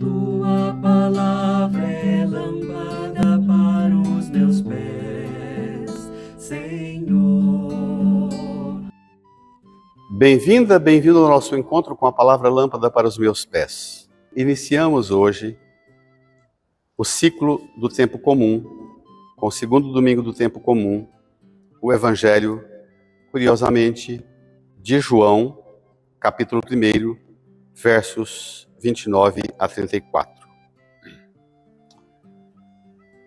Tua palavra é lâmpada para os meus pés, Senhor. Bem-vinda, bem-vindo ao nosso encontro com a palavra lâmpada para os meus pés. Iniciamos hoje o ciclo do tempo comum, com o segundo domingo do tempo comum, o Evangelho, curiosamente, de João, capítulo 1, versos 29 a 34.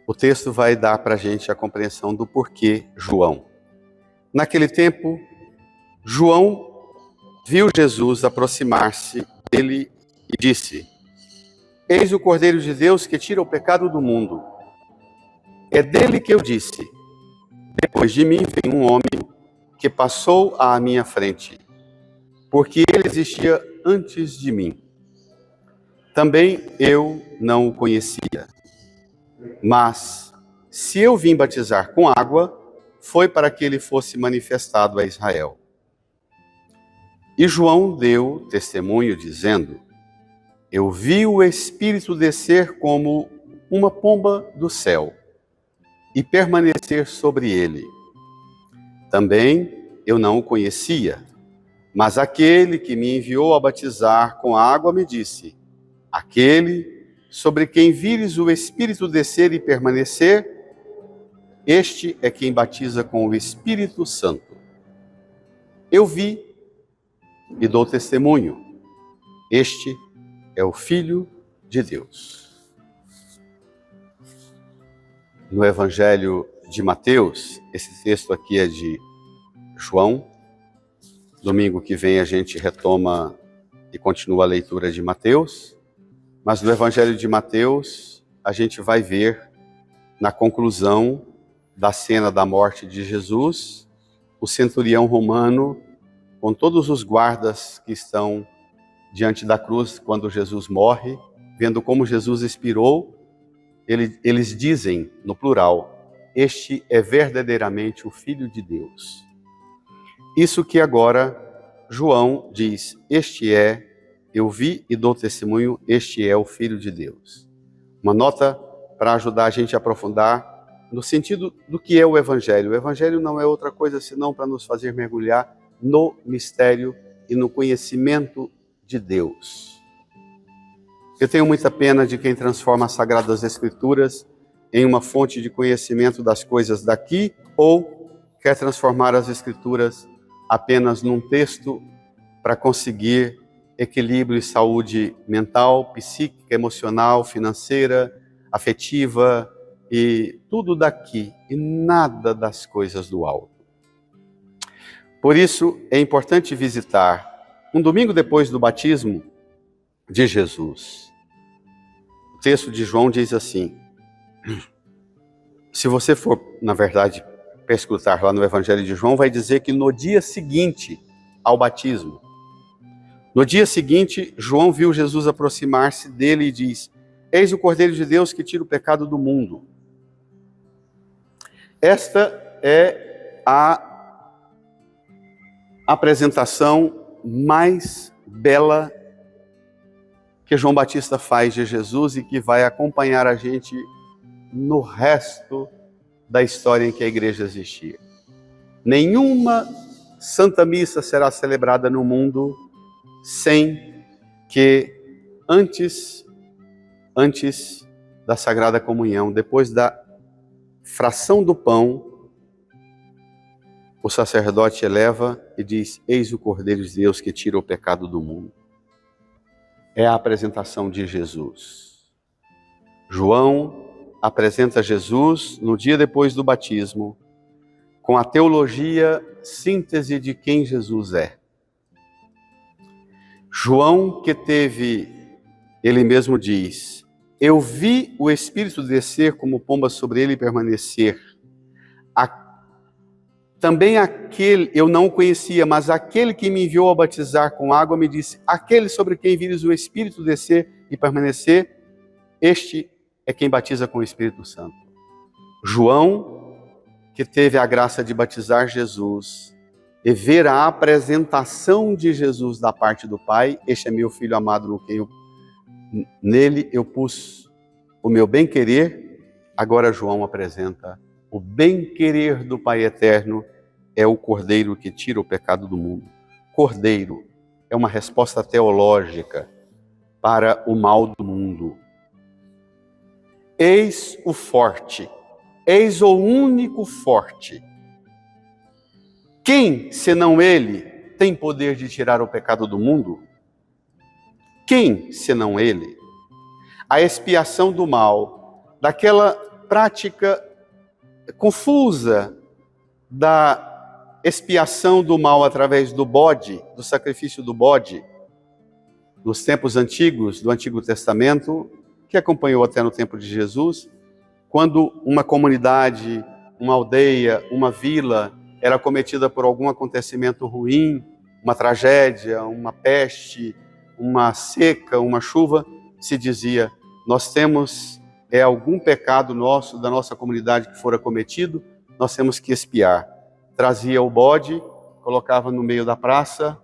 O texto vai dar para a gente a compreensão do porquê João. Naquele tempo, João viu Jesus aproximar-se dele e disse: Eis o Cordeiro de Deus que tira o pecado do mundo. É dele que eu disse: depois de mim vem um homem que passou à minha frente, porque ele existia antes de mim. Também eu não o conhecia. Mas, se eu vim batizar com água, foi para que ele fosse manifestado a Israel. E João deu testemunho dizendo: Eu vi o Espírito descer como uma pomba do céu e permanecer sobre ele. Também eu não o conhecia, mas aquele que me enviou a batizar com água me disse: Aquele sobre quem vires o Espírito descer e permanecer, este é quem batiza com o Espírito Santo. Eu vi e dou testemunho: este é o Filho de Deus. No Evangelho de Mateus, esse texto aqui é de João. Domingo que vem a gente retoma e continua a leitura de Mateus. Mas no Evangelho de Mateus, a gente vai ver, na conclusão da cena da morte de Jesus, o centurião romano, com todos os guardas que estão diante da cruz quando Jesus morre, vendo como Jesus expirou, eles dizem, no plural: Este é verdadeiramente o Filho de Deus. Isso que agora João diz: eu vi e dou testemunho, este é o Filho de Deus. Uma nota para ajudar a gente a aprofundar no sentido do que é o Evangelho. O Evangelho não é outra coisa senão para nos fazer mergulhar no mistério e no conhecimento de Deus. Eu tenho muita pena de quem transforma as Sagradas Escrituras em uma fonte de conhecimento das coisas daqui ou quer transformar as Escrituras apenas num texto para conseguir equilíbrio e saúde mental, psíquica, emocional, financeira, afetiva e tudo daqui e nada das coisas do alto. Por isso é importante visitar um domingo depois do batismo de Jesus. O texto de João diz assim: se você for, na verdade, perscrutar lá no Evangelho de João, vai dizer que no dia seguinte ao batismo, no dia seguinte, João viu Jesus aproximar-se dele e diz: Eis o Cordeiro de Deus que tira o pecado do mundo. Esta é a apresentação mais bela que João Batista faz de Jesus e que vai acompanhar a gente no resto da história em que a igreja existia. Nenhuma Santa Missa será celebrada no mundo sem que antes da Sagrada Comunhão, depois da fração do pão, o sacerdote eleva e diz: Eis o Cordeiro de Deus que tira o pecado do mundo. É a apresentação de Jesus. João apresenta Jesus no dia depois do batismo, com a teologia síntese de quem Jesus é. João, que teve, ele mesmo diz: Eu vi o Espírito descer como pomba sobre ele e permanecer. Também aquele, eu não o conhecia, mas aquele que me enviou a batizar com água me disse: Aquele sobre quem vires o Espírito descer e permanecer, este é quem batiza com o Espírito Santo. João, que teve a graça de batizar Jesus e ver a apresentação de Jesus da parte do Pai: Este é meu Filho amado no quem eu Nele eu pus o meu bem-querer. Agora João apresenta o bem-querer do Pai Eterno é o Cordeiro que tira o pecado do mundo. Cordeiro é uma resposta teológica para o mal do mundo. Eis o forte, eis o único forte. Quem, senão ele, tem poder de tirar o pecado do mundo? Quem, senão ele? A expiação do mal, daquela prática confusa da expiação do mal através do bode, do sacrifício do bode, nos tempos antigos, do Antigo Testamento, que acompanhou até no tempo de Jesus, quando uma comunidade, uma aldeia, uma vila era cometida por algum acontecimento ruim, uma tragédia, uma peste, uma seca, uma chuva, se dizia, nós temos algum pecado nosso, da nossa comunidade que fora cometido, nós temos que expiar. Trazia o bode, colocava no meio da praça,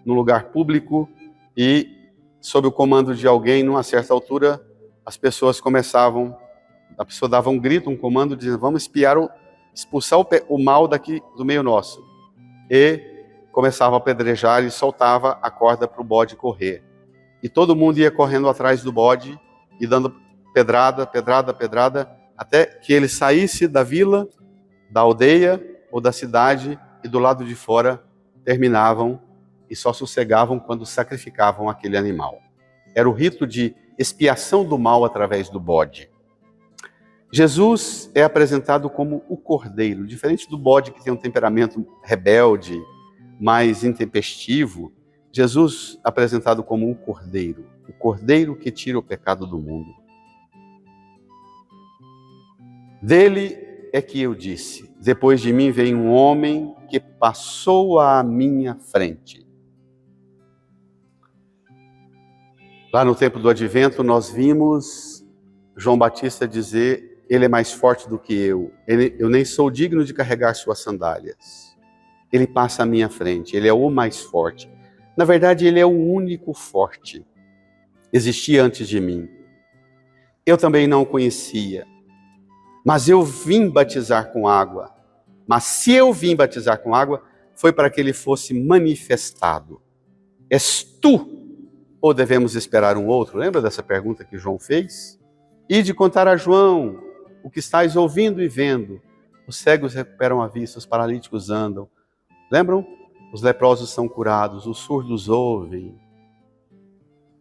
num lugar público, e sob o comando de alguém, numa certa altura, as pessoas começavam, a pessoa dava um grito, um comando, dizendo, vamos expulsar o mal daqui do meio nosso. E começava a apedrejar e soltava a corda para o bode correr. E todo mundo ia correndo atrás do bode e dando pedrada, pedrada, pedrada, até que ele saísse da vila, da aldeia ou da cidade, e do lado de fora terminavam e só sossegavam quando sacrificavam aquele animal. Era o rito de expiação do mal através do bode. Jesus é apresentado como o cordeiro, diferente do bode que tem um temperamento rebelde, mais intempestivo. Jesus é apresentado como o cordeiro que tira o pecado do mundo. Dele é que eu disse, depois de mim vem um homem que passou à minha frente. Lá no tempo do Advento nós vimos João Batista dizer, ele é mais forte do que eu nem sou digno de carregar suas sandálias. Ele passa à minha frente, ele é o mais forte. Na verdade, ele é o único forte. Existia antes de mim. Eu também não o conhecia. Mas eu vim batizar com água. Mas se eu vim batizar com água, foi para que ele fosse manifestado. És tu ou devemos esperar um outro? Lembra dessa pergunta que João fez? E de contar a João o que estáis ouvindo e vendo. Os cegos recuperam a vista, os paralíticos andam. Lembram? Os leprosos são curados, os surdos ouvem,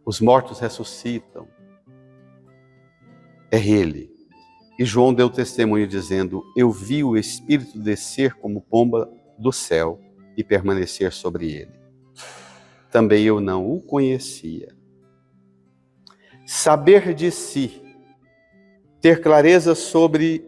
os mortos ressuscitam. É ele. E João deu testemunho dizendo, eu vi o Espírito descer como pomba do céu e permanecer sobre ele. Também eu não o conhecia. Saber de si, ter clareza sobre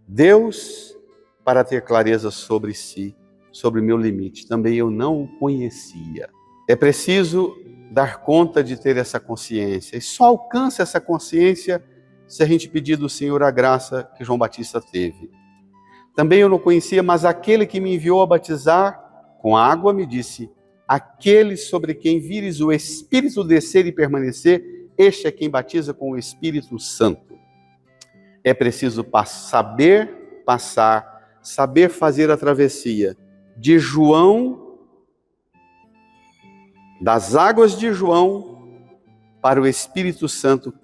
Deus para ter clareza sobre si, sobre meu limite. Também eu não o conhecia. É preciso dar conta de ter essa consciência. E só alcança essa consciência se a gente pedir do Senhor a graça que João Batista teve. Também eu não conhecia, mas aquele que me enviou a batizar com água me disse, aquele sobre quem vires o Espírito descer e permanecer, este é quem batiza com o Espírito Santo. É preciso saber passar, saber fazer a travessia de João, das águas de João, para o Espírito Santo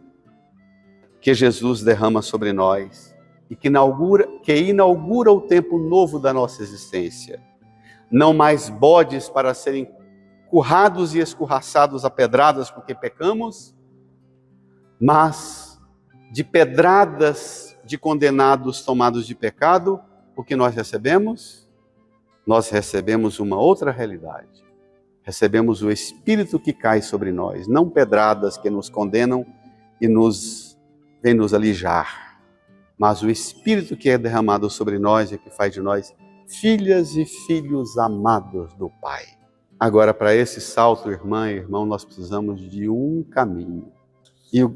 que Jesus derrama sobre nós e que inaugura o tempo novo da nossa existência. Não mais bodes para serem currados e escorraçados a pedradas porque pecamos, mas de pedradas de condenados tomados de pecado, o que nós recebemos? Nós recebemos uma outra realidade. Recebemos o Espírito que cai sobre nós, não pedradas que nos condenam e vem nos alijar, mas o Espírito que é derramado sobre nós e que faz de nós filhas e filhos amados do Pai. Agora, para esse salto, irmã e irmão, nós precisamos de um caminho.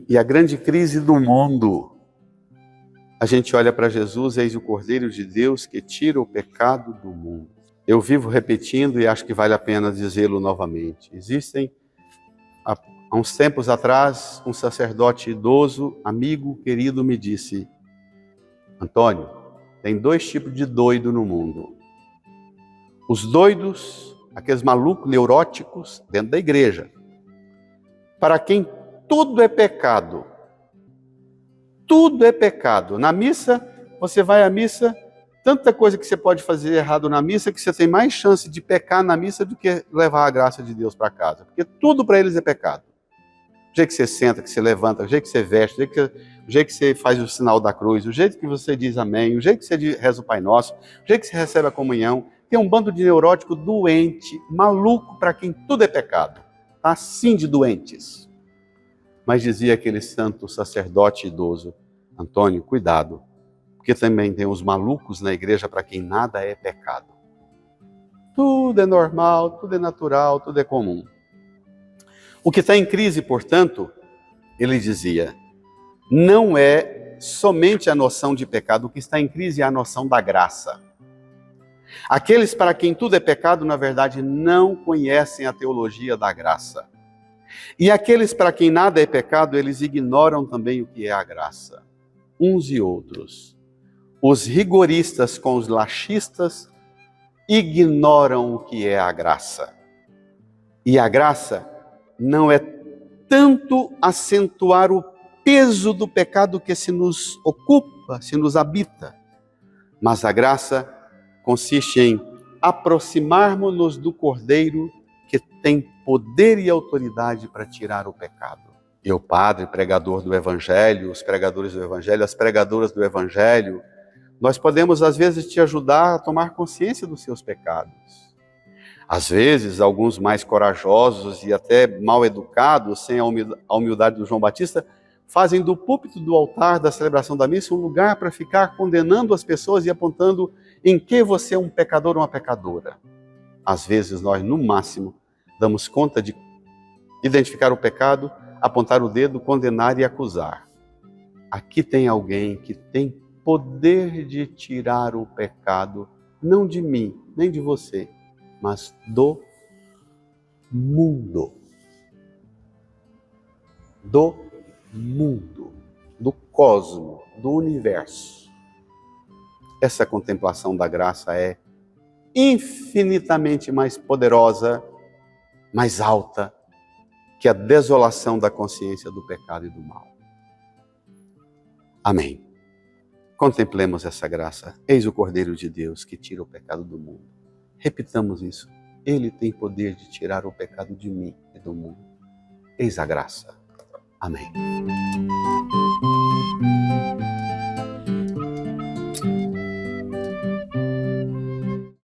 E a grande crise do mundo, a gente olha para Jesus, eis o Cordeiro de Deus que tira o pecado do mundo. Eu vivo repetindo e acho que vale a pena dizê-lo novamente. Existem Há uns tempos atrás, um sacerdote idoso, amigo, querido, me disse: Antônio, tem 2 tipos de doido no mundo. Os doidos, aqueles malucos neuróticos dentro da igreja, para quem tudo é pecado. Tudo é pecado. Na missa, você vai à missa, tanta coisa que você pode fazer errado na missa, que você tem mais chance de pecar na missa do que levar a graça de Deus para casa. Porque tudo para eles é pecado. O jeito que você senta, que você levanta, o jeito que você veste, o jeito que você faz o sinal da cruz, o jeito que você diz amém, o jeito que você reza o Pai Nosso, o jeito que você recebe a comunhão. Tem um bando de neurótico doente, maluco, para quem tudo é pecado. Está assim de doentes. Mas dizia aquele santo sacerdote idoso: Antônio, cuidado, porque também tem os malucos na igreja para quem nada é pecado. Tudo é normal, tudo é natural, tudo é comum. O que está em crise, portanto, ele dizia, não é somente a noção de pecado, o que está em crise é a noção da graça. Aqueles para quem tudo é pecado, na verdade, não conhecem a teologia da graça. E aqueles para quem nada é pecado, eles ignoram também o que é a graça. Uns e outros. Os rigoristas com os laxistas ignoram o que é a graça. E a graça não é tanto acentuar o peso do pecado que se nos ocupa, se nos habita, mas a graça consiste em aproximarmos-nos do Cordeiro que tem poder e autoridade para tirar o pecado. Eu, padre, pregador do Evangelho, os pregadores do Evangelho, as pregadoras do Evangelho, nós podemos, às vezes, te ajudar a tomar consciência dos seus pecados. Às vezes, alguns mais corajosos e até mal educados, sem a humildade do João Batista, fazem do púlpito do altar da celebração da missa um lugar para ficar condenando as pessoas e apontando em que você é um pecador ou uma pecadora. Às vezes, nós, no máximo, damos conta de identificar o pecado, apontar o dedo, condenar e acusar. Aqui tem alguém que tem poder de tirar o pecado, não de mim, nem de você, mas do mundo. Do mundo, do cosmo, do universo. Essa contemplação da graça é infinitamente mais poderosa, mais alta, que a desolação da consciência do pecado e do mal. Amém. Contemplemos essa graça. Eis o Cordeiro de Deus que tira o pecado do mundo. Repitamos isso. Ele tem poder de tirar o pecado de mim e do mundo. Eis a graça. Amém.